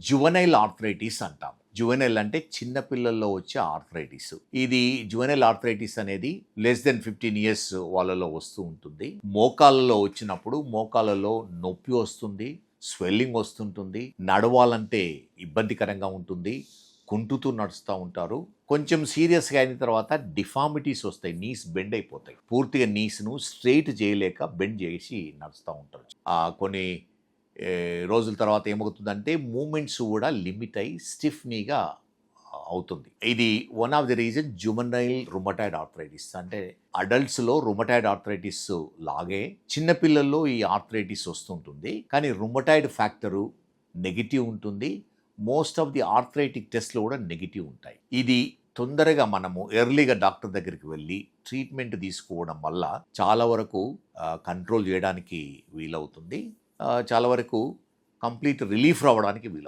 Juvenile arthritis అంటాం. Juvenile అంటే చిన్న పిల్లల్లో వచ్చే ఆర్థరైటిస్. ఇది జువెనైల్ ఆర్థరైటిస్ అనేది లెస్ దెన్ 15 ఇయర్స్ వాళ్ళలో వస్తూ ఉంటుంది. మోకాళ్ళలో వచ్చినప్పుడు మోకాళ్ళలో నొప్పి వస్తుంది, స్వెల్లింగ్ వస్తుంటుంది, నడవాలంటే ఇబ్బందికరంగా ఉంటుంది, కుంటుతూ నడుస్తూ ఉంటారు. కొంచెం సీరియస్గా అయిన తర్వాత డిఫార్మిటీస్ వస్తాయి, నీస్ బెండ్ అయిపోతాయి, పూర్తిగా నీస్ను స్ట్రెయిట్ చేయలేక బెండ్ చేసి నడుస్తూ ఉంటారు. కొన్ని రోజుల తర్వాత ఏమవుతుందంటే మూమెంట్స్ కూడా లిమిట్ అయ్యి స్టిఫ్నీగా అవుతుంది. ఇది one of the reason juvenile rheumatoid arthritis. అంటే అడల్ట్స్లో రుమటాయిడ్ ఆర్థరైటిస్ లాగే చిన్నపిల్లల్లో ఈ ఆర్థరైటిస్ వస్తుంటుంది, కానీ రుమటాయిడ్ ఫ్యాక్టరు నెగిటివ్ ఉంటుంది. మోస్ట్ ఆఫ్ ది ఆర్థరైటిక్ టెస్ట్లు కూడా నెగిటివ్ ఉంటాయి. ఇది తొందరగా మనము ఎర్లీగా డాక్టర్ దగ్గరికి వెళ్ళి ట్రీట్మెంట్ తీసుకోవడం వల్ల చాలా వరకు కంట్రోల్ చేయడానికి వీలవుతుంది, చాలా వరకు కంప్లీట్ రిలీఫ్ రావడానికి వీలవుతుంది.